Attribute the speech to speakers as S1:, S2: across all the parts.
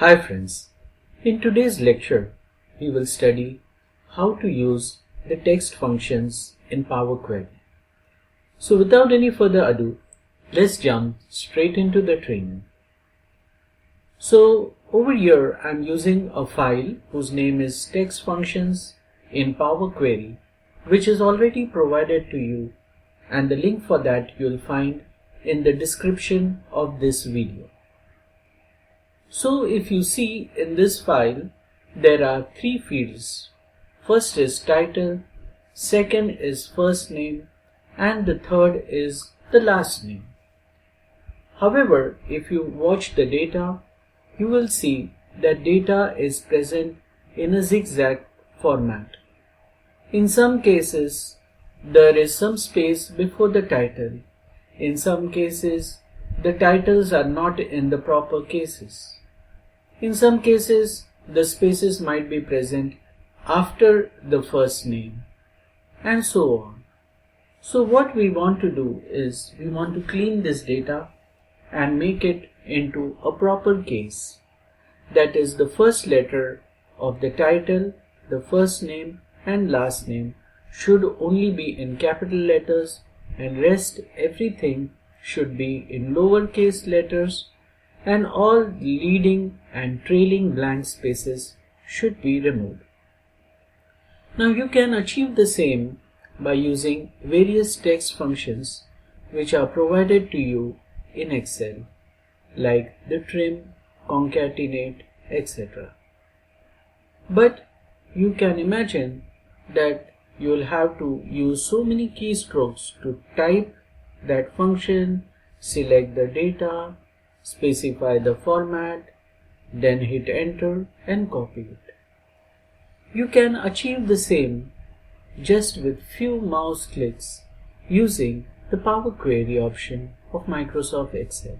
S1: Hi friends, in today's lecture we will study how to use the text functions in Power Query. So without any further ado, let's jump straight into the training. So over here I'm using a file whose name is text functions in Power Query, which is already provided to you, and the link for that you'll find in the description of this video. So if you see in this file, there are three fields. First is title, second is first name, and the third is the last name. However, if you watch the data, you will see that data is present in a zigzag format. In some cases, there is some space before the title. In some cases, the titles are not in the proper cases. In some cases, the spaces might be present after the first name, and so on. So what we want to do is we want to clean this data and make it into a proper case. That is, the first letter of the title, the first name and last name should only be in capital letters, and rest everything should be in lowercase letters, and all leading and trailing blank spaces should be removed. Now you can achieve the same by using various text functions which are provided to you in Excel, like the trim, concatenate, etc. But you can imagine that you will have to use so many keystrokes to type that function, select the data, specify the format, then hit enter and copy it. You can achieve the same just with few mouse clicks using the Power Query option of Microsoft Excel.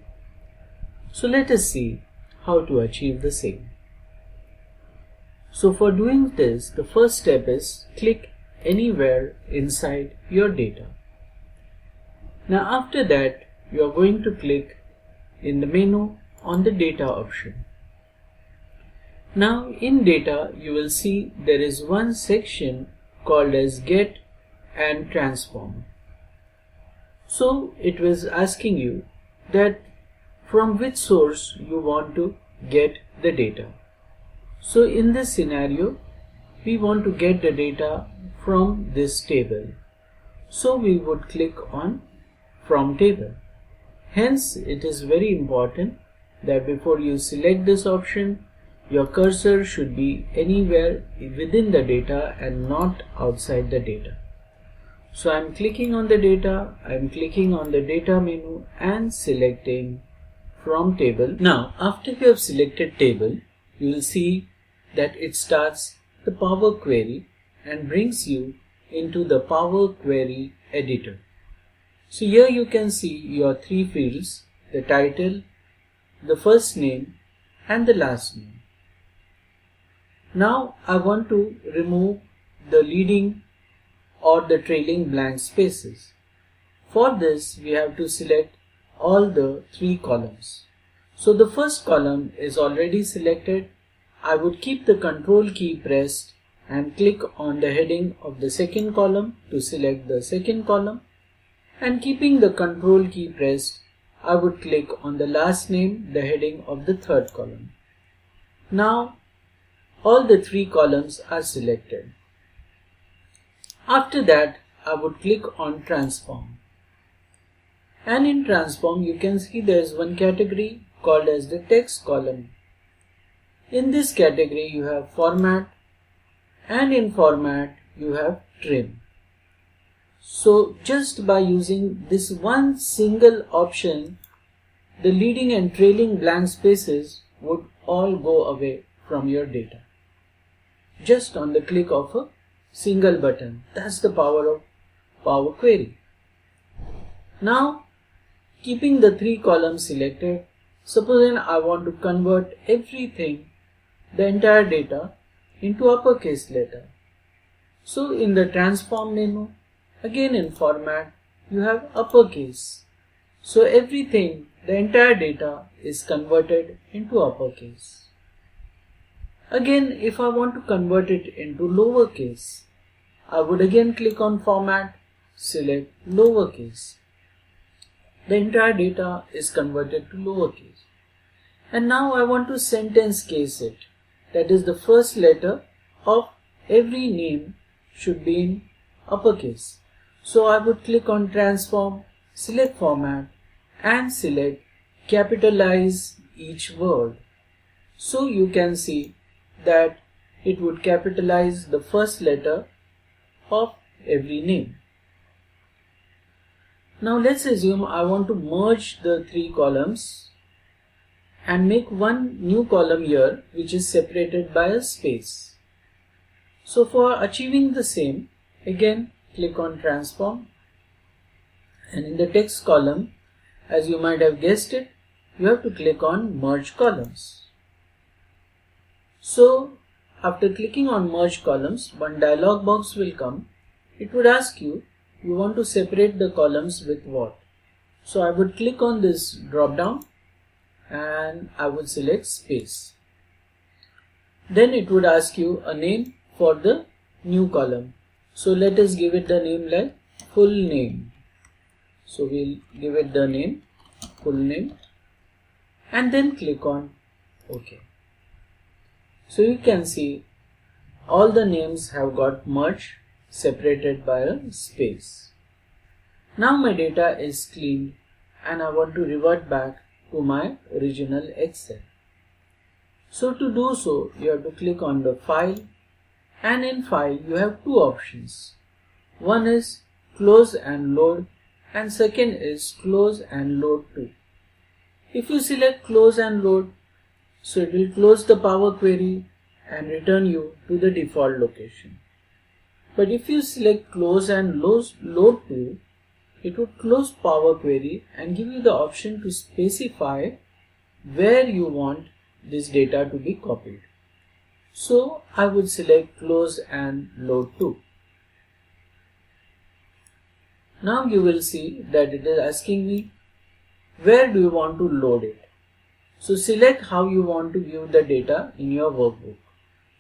S1: So let us see how to achieve the same. So for doing this, the first step is click anywhere inside your data. Now after that, you are going to click in the menu on the data option. Now in data you will see there is one section called as get and transform. So it was asking you that from which source you want to get the data. So in this scenario we want to get the data from this table. So we would click on from table. Hence, it is very important that before you select this option, your cursor should be anywhere within the data and not outside the data. So I am clicking on the data, I am clicking on the data menu and selecting from table. Now, after you have selected table, you will see that it starts the Power Query and brings you into the Power Query editor. So here you can see your three fields, the title, the first name and the last name. Now I want to remove the leading or the trailing blank spaces. For this we have to select all the three columns. So the first column is already selected. I would keep the Control key pressed and click on the heading of the second column to select the second column. And keeping the Control key pressed, I would click on the last name, the heading of the third column. Now, all the three columns are selected. After that, I would click on Transform. And in Transform, you can see there is one category called as the text column. In this category, you have Format, and in Format, you have Trim. So just by using this one single option, the leading and trailing blank spaces would all go away from your data. Just on the click of a single button. That's the power of Power Query. Now, keeping the three columns selected, suppose I want to convert everything, the entire data, into uppercase letter. So in the Transform menu, again in Format, you have uppercase. So everything, the entire data is converted into uppercase. Again, if I want to convert it into lowercase, I would again click on Format, select lowercase. The entire data is converted to lowercase. And now I want to sentence case it. That is, the first letter of every name should be in uppercase. So I would click on Transform, select Format and select Capitalize each word. So you can see that it would capitalize the first letter of every name. Now let's assume I want to merge the three columns and make one new column here which is separated by a space. So for achieving the same, again click on Transform, and in the text column, as you might have guessed it, you have to click on Merge Columns. So after clicking on Merge Columns, one dialog box will come. It would ask you want to separate the columns with what. So I would click on this drop down and I would select space. Then it would ask you a name for the new column. So let us give it the name like full name. So we'll give it the name full name and then click on OK. So you can see all the names have got merged, separated by a space. Now my data is cleaned and I want to revert back to my original Excel. So to do so, you have to click on the File, and in File you have two options. One is Close and Load and second is Close and Load to. If you select Close and Load, so it will close the Power Query and return you to the default location. But if you select Close and Load to, it would close Power Query and give you the option to specify where you want this data to be copied. So I would select Close and Load to. Now you will see that it is asking me where do you want to load it. So select how you want to view the data in your workbook.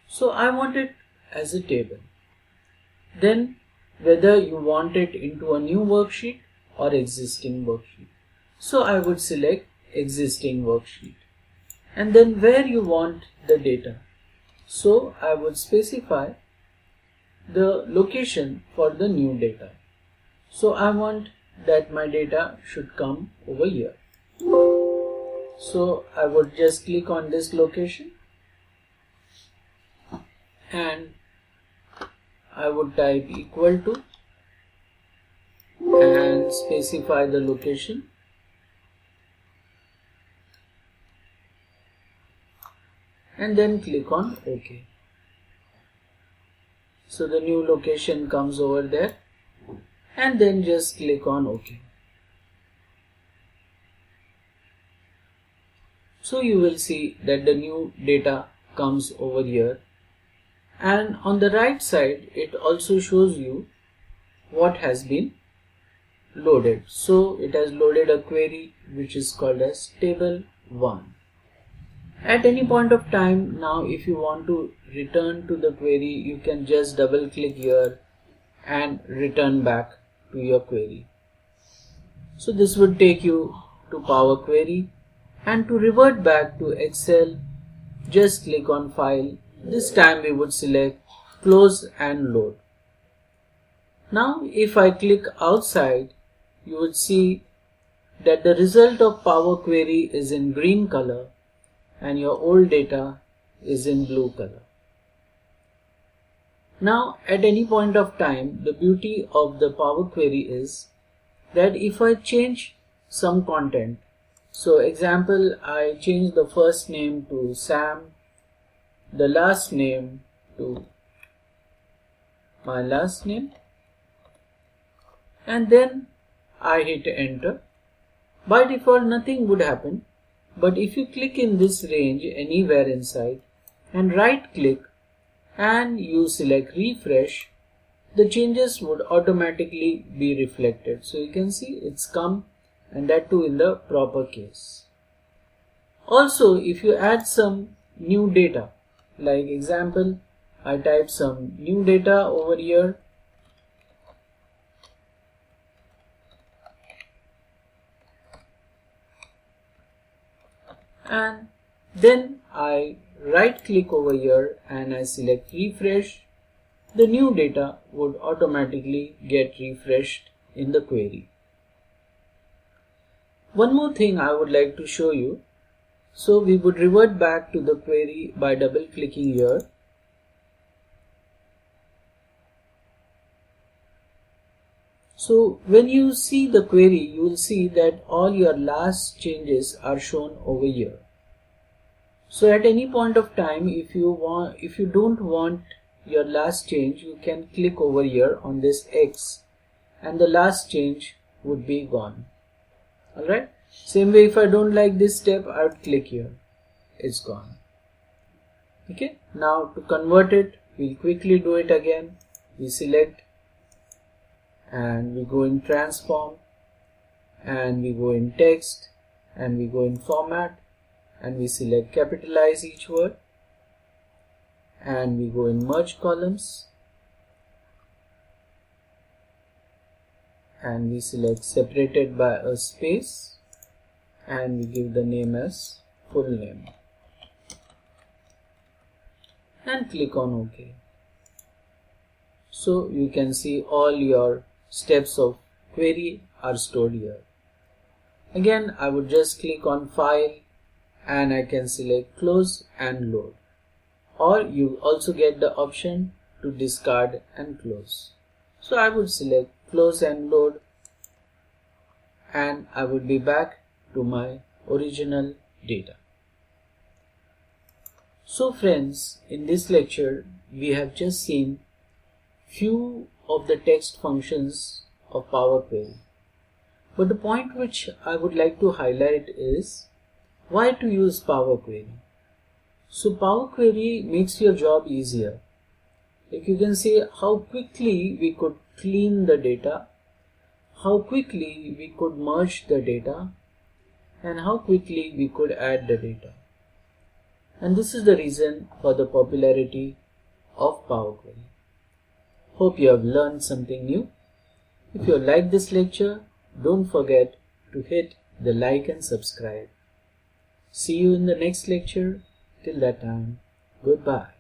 S1: So I want it as a table. Then whether you want it into a new worksheet or existing worksheet. So I would select existing worksheet. And then where you want the data. So I would specify the location for the new data. So I want that my data should come over here. So I would just click on this location and I would type equal to and specify the location, and then click on OK. So the new location comes over there and then just click on OK. So you will see that the new data comes over here, and on the right side it also shows you what has been loaded. So it has loaded a query which is called as table 1. At any point of time now, if you want to return to the query, you can just double click here and return back to your query. So this would take you to Power Query, and to revert back to Excel, just click on File. This time we would select Close and Load. Now if I click outside, you would see that the result of Power Query is in green color and your old data is in blue color. Now at any point of time, the beauty of the Power Query is that if I change some content, so example, I change the first name to Sam, the last name to my last name, and then I hit enter. By default nothing would happen, but if you click in this range anywhere inside and right click and you select refresh, the changes would automatically be reflected. So you can see it's come, and that too in the proper case. Also, if you add some new data, Like example, I type some new data over here, and then I right click over here and I select refresh. The new data would automatically get refreshed in the query. One more thing I would like to show you. So we would revert back to the query by double clicking here. So when you see the query, you will see that all your last changes are shown over here. So at any point of time, if you don't want your last change, you can click over here on this X and the last change would be gone. Alright, same way if I don't like this step, I would click here, it's gone. Okay, now to convert it, we'll quickly do it again. We select and we go in transform and we go in text and we go in format and we select capitalize each word and we go in merge columns and we select separated by a space and we give the name as full name and click on OK. So you can see all your steps of query are stored here. Again, I would just click on file and I can select close and load, or you also get the option to discard and close. So I would select close and load and I would be back to my original data. So friends, in this lecture we have just seen few of the text functions of Power Query. But the point which I would like to highlight is why to use Power Query. So Power Query makes your job easier. Like you can see how quickly we could clean the data, how quickly we could merge the data, and how quickly we could add the data. And this is the reason for the popularity of Power Query. Hope you have learned something new. If you like this lecture, don't forget to hit the like and subscribe. See you in the next lecture. Till that time, goodbye.